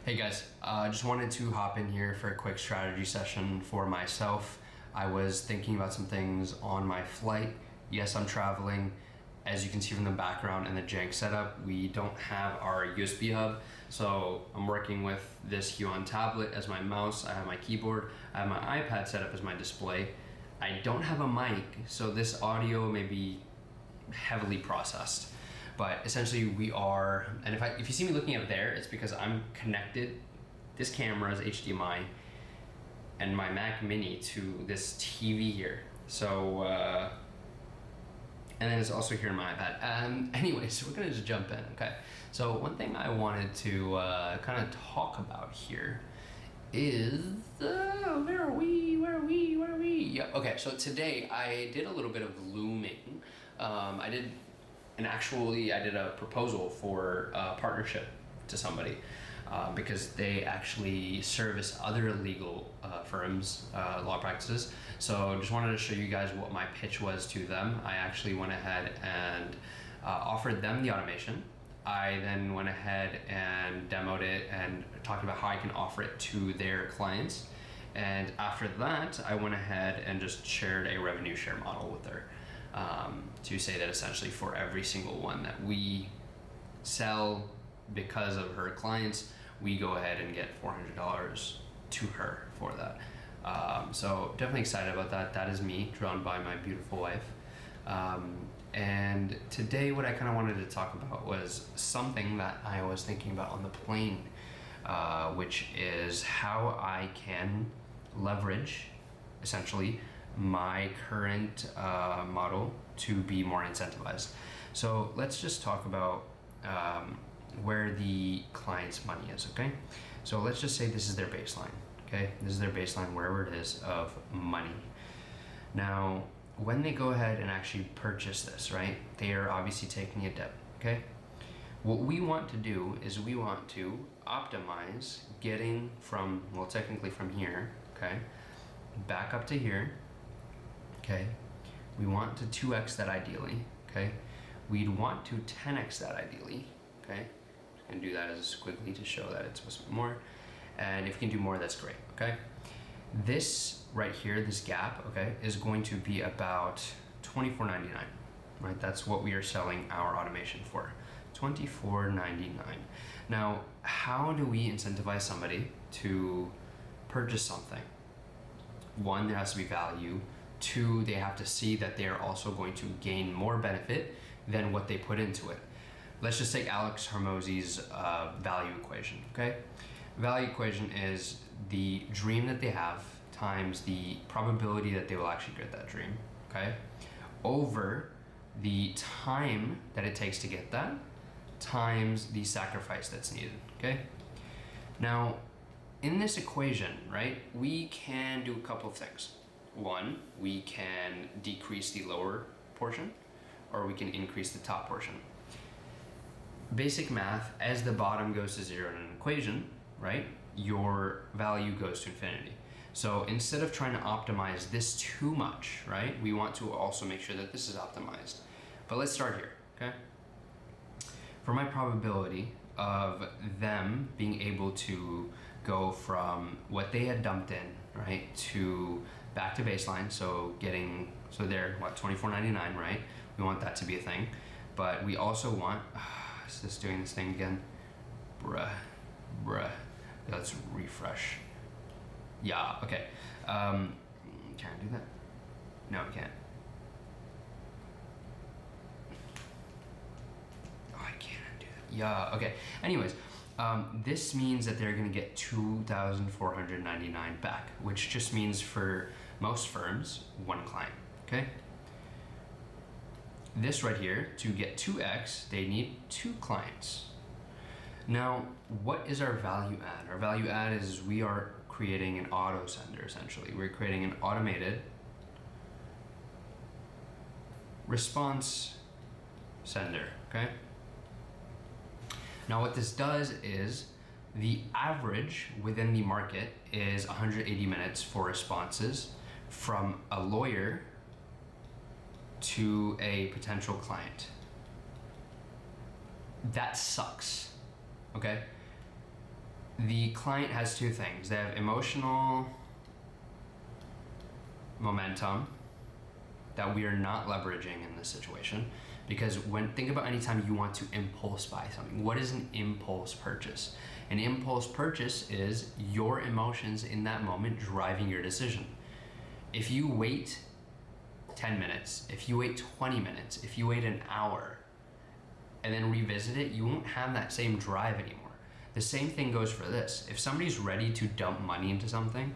Hey guys, just wanted to hop in here for a quick strategy session for myself. I was thinking about some things on my flight. Yes, I'm traveling. As you can see from the background and the jank setup, we don't have our USB hub. So I'm working with this Huon tablet as my mouse. I have my keyboard. I have my iPad set up as my display. I don't have a mic, so this audio may be heavily processed. But essentially we are, and if you see me looking up there, it's because I'm connected, this camera is HDMI, and my Mac Mini to this TV here. So, and then it's also here in my iPad. Anyway, so we're gonna just jump in, okay? So one thing I wanted to kind of talk about here is, where are we? Yeah, okay, so today I did a little bit of looming. I did a proposal for a partnership to somebody because they actually service other legal firms, law practices. So just wanted to show you guys what my pitch was to them. I actually went ahead and offered them the automation. I then went ahead and demoed it and talked about how I can offer it to their clients. And after that, I went ahead and just shared a revenue share model with her. To say that essentially for every single one that we sell because of her clients, we go ahead and get $400 to her for that. So definitely excited about that. That is me, drawn by my beautiful wife. And today what I kind of wanted to talk about was something that I was thinking about on the plane, which is how I can leverage essentially my current model to be more incentivized. So let's just talk about where the client's money is, okay? So let's just say this is their baseline, okay? This is their baseline, wherever it is, of money. Now, when they go ahead and actually purchase this, right, they are obviously taking a dip, okay? What we want to do is we want to optimize getting from, well, technically from here, okay, back up to here. Okay, we want to 2x that ideally, okay? We'd want to 10x that ideally, okay? I'm gonna do that as a squiggly to show that it's supposed to be more. And if you can do more, that's great, okay? This right here, this gap, okay, is going to be about $24.99, right? That's what we are selling our automation for, $24.99. Now, how do we incentivize somebody to purchase something? One, there has to be value. Two, they have to see that they're also going to gain more benefit than what they put into it. Let's just take Alex Hormozy's value equation, okay? Value equation is the dream that they have times the probability that they will actually get that dream, okay? Over the time that it takes to get that times the sacrifice that's needed, okay? Now, in this equation, right, we can do a couple of things. One, we can decrease the lower portion, or we can increase the top portion. Basic math, as the bottom goes to zero in an equation, right, your value goes to infinity. So instead of trying to optimize this too much, right, we want to also make sure that this is optimized. But let's start here, okay? For my probability of them being able to go from what they had dumped in, right, to back to baseline, so they're what, $24.99, right? We want that to be a thing, but we also want, is this doing this thing again? Bruh, let's refresh. Yeah, okay. Can I do that? No, we can't. Oh, I can't do that. Yeah, okay. Anyways, this means that they're gonna get $2,499 back, which just means for most firms, one client, okay? This right here, to get 2x, they need 2 clients. Now, what is our value add? Our value add is we are creating an auto sender, essentially. We're creating an automated response sender, okay? Now what this does is the average within the market is 180 minutes for responses from a lawyer to a potential client. That sucks, okay? The client has two things. They have emotional momentum that we are not leveraging in this situation, because think about any time you want to impulse buy something. What is an impulse purchase? An impulse purchase is your emotions in that moment driving your decision. If you wait 10 minutes, if you wait 20 minutes, if you wait an hour and then revisit it, you won't have that same drive anymore. The same thing goes for this. If somebody's ready to dump money into something,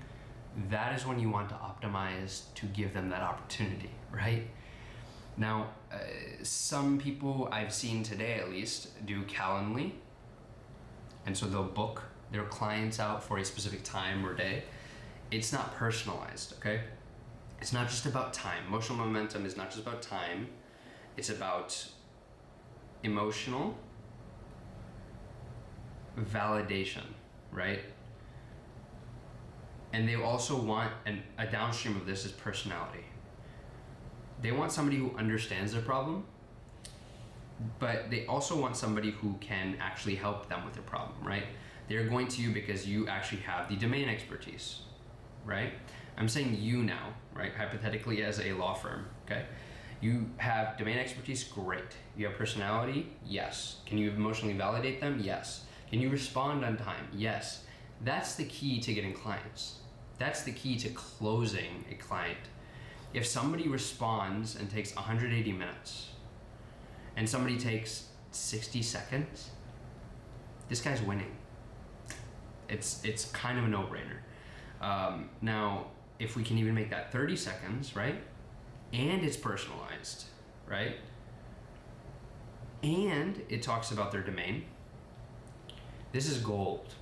that is when you want to optimize to give them that opportunity, right? Now, some people I've seen today at least do Calendly, and so they'll book their clients out for a specific time or day. It's not personalized, okay? It's not just about time. Emotional momentum is not just about time. It's about emotional validation, right? And they also want, a downstream of this is personality. They want somebody who understands their problem, but they also want somebody who can actually help them with their problem, right? They're going to you because you actually have the domain expertise, right? I'm saying you now, right? Hypothetically as a law firm, okay? You have domain expertise, great. You have personality, yes. Can you emotionally validate them? Yes. Can you respond on time? Yes. That's the key to getting clients. That's the key to closing a client. If somebody responds and takes 180 minutes and somebody takes 60 seconds, this guy's winning. It's kind of a no-brainer. Now, if we can even make that 30 seconds, right? And it's personalized, right? And it talks about their domain. This is gold,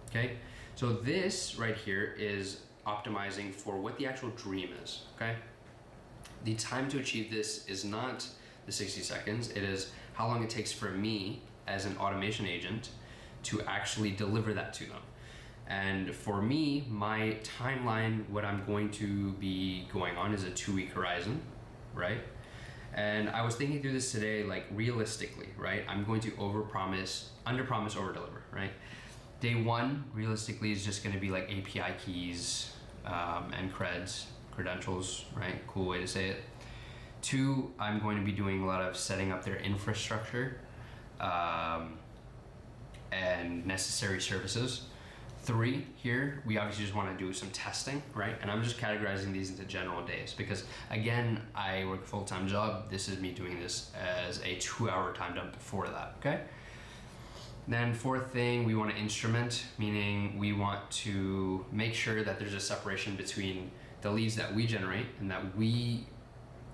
okay? So this right here is optimizing for what the actual dream is, okay? The time to achieve this is not the 60 seconds, it is how long it takes for me as an automation agent to actually deliver that to them. And for me, my timeline, what I'm going to be going on is a 2-week horizon, right? And I was thinking through this today, like realistically, right? I'm going to under-promise, over-deliver, right? Day one, realistically, is just gonna be like API keys and credentials, right? Cool way to say it. 2, I'm going to be doing a lot of setting up their infrastructure and necessary services. 3, here, we obviously just wanna do some testing, right? And I'm just categorizing these into general days because again, I work a full-time job. This is me doing this as a 2-hour time dump before that, okay? Then 4th thing, we want to instrument, meaning we want to make sure that there's a separation between the leads that we generate and that we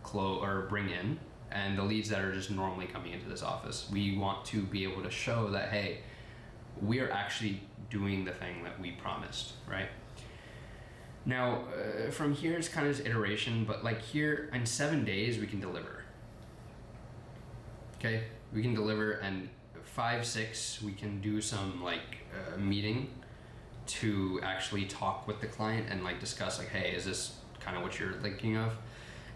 close or bring in and the leads that are just normally coming into this office. We want to be able to show that, hey, we are actually doing the thing that we promised, right? Now, from here, it's kind of this iteration, but like here, in 7 days, we can deliver. Okay, we can deliver, and 5, 6, we can do some like meeting to actually talk with the client and like discuss like, hey, is this kind of what you're thinking of?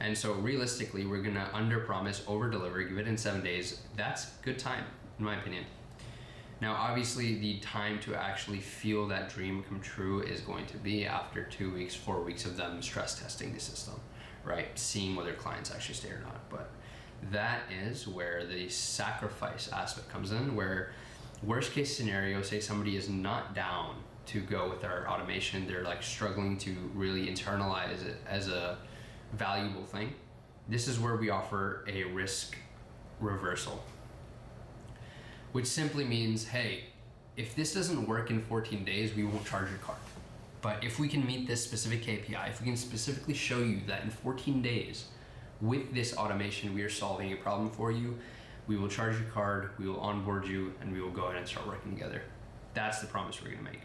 And so realistically, we're gonna under promise, over deliver, give it in 7 days. That's good time, in my opinion. Now, obviously, the time to actually feel that dream come true is going to be after 2 weeks, 4 weeks of them stress testing the system, right? Seeing whether clients actually stay or not. But that is where the sacrifice aspect comes in, where worst case scenario, say somebody is not down to go with our automation, they're like struggling to really internalize it as a valuable thing. This is where we offer a risk reversal, which simply means, hey, if this doesn't work in 14 days, we won't charge your card. But if we can meet this specific KPI, if we can specifically show you that in 14 days, with this automation, we are solving a problem for you, we will charge your card, we will onboard you, and we will go ahead and start working together. That's the promise we're gonna make.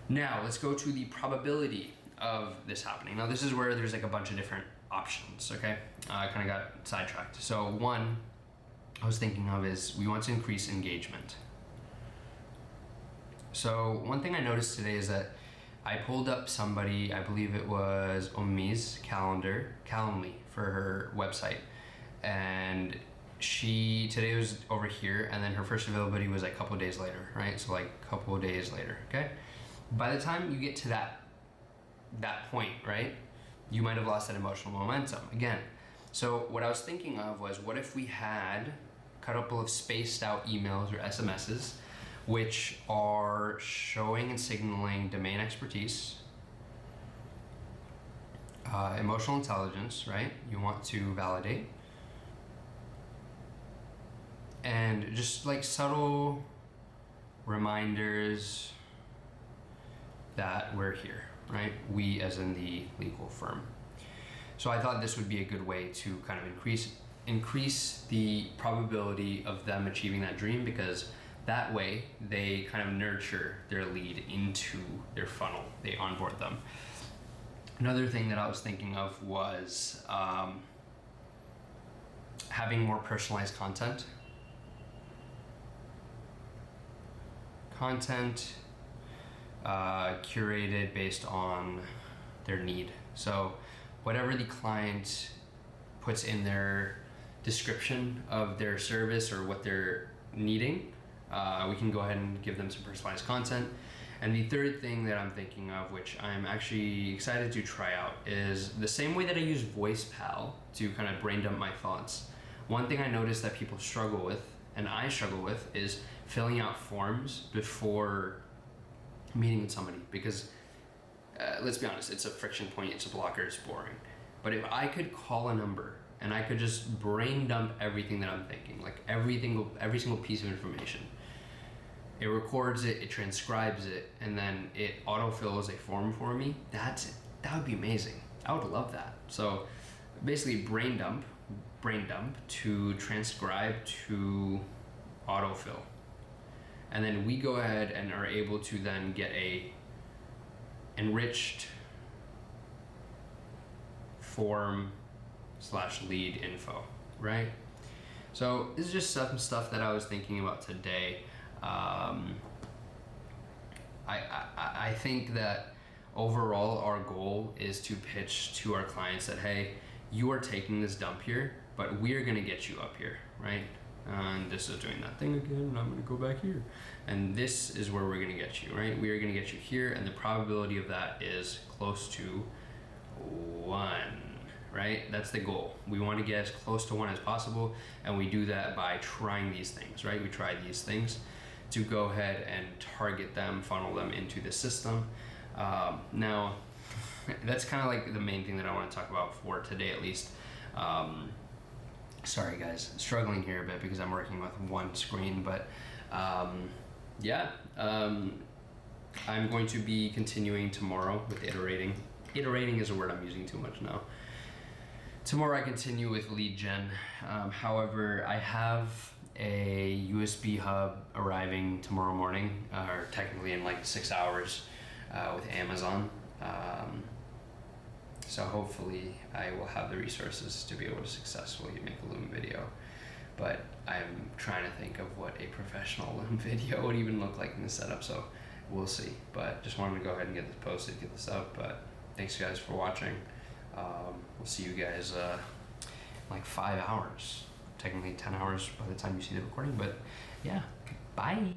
Now, let's go to the probability of this happening. Now, this is where there's like a bunch of different options, okay? I kind of got sidetracked. So one I was thinking of is we want to increase engagement. So one thing I noticed today is that I pulled up somebody, I believe it was Omi's Calendly for her website, and today was over here, and then her first availability was like a couple of days later, right? So like a couple of days later, okay? By the time you get to that point, right, you might have lost that emotional momentum again. So what I was thinking of was, what if we had a couple of spaced out emails or SMSs which are showing and signaling domain expertise, emotional intelligence, right? You want to validate, and just like subtle reminders that we're here, right? We as in the legal firm. So I thought this would be a good way to kind of increase the probability of them achieving that dream, because that way they kind of nurture their lead into their funnel. They onboard them. Another thing that I was thinking of was having more personalized content. Curated based on their need. So whatever the client puts in their description of their service or what they're needing, we can go ahead and give them some personalized content. And the third thing that I'm thinking of, which I'm actually excited to try out, is the same way that I use VoicePal to kind of brain dump my thoughts. One thing I noticed that people struggle with, and I struggle with, is filling out forms before meeting with somebody, because let's be honest, it's a friction point, it's a blocker, it's boring. But if I could call a number and I could just brain dump everything that I'm thinking, like every single piece of information, it records it, it transcribes it, and then it autofills a form for me, that would be amazing. I would love that. So basically brain dump to transcribe to autofill. And then we go ahead and are able to then get a enriched form / lead info, right? So this is just some stuff that I was thinking about today. I think that overall our goal is to pitch to our clients that, hey, you are taking this dump here, but we're gonna get you up here, right? And this is doing that thing again, and I'm gonna go back here. And this is where we're gonna get you, right? We are gonna get you here, and the probability of that is close to 1, right? That's the goal. We want to get as close to 1 as possible, and we do that by trying these things, right? We try these things to go ahead and target them, funnel them into the system. Now, that's kind of like the main thing that I want to talk about for today, at least. Sorry guys, struggling here a bit because I'm working with one screen, but I'm going to be continuing tomorrow with iterating. Iterating is a word I'm using too much now. Tomorrow I continue with lead gen. However, I have a USB hub arriving tomorrow morning, or technically in like 6 hours, with Amazon. So hopefully I will have the resources to be able to successfully make a Loom video. But I'm trying to think of what a professional Loom video would even look like in this setup, so we'll see. But just wanted to go ahead and get this posted, get this up. But thanks guys for watching. We'll see you guys in like 5 hours, technically 10 hours by the time you see the recording. But yeah, bye.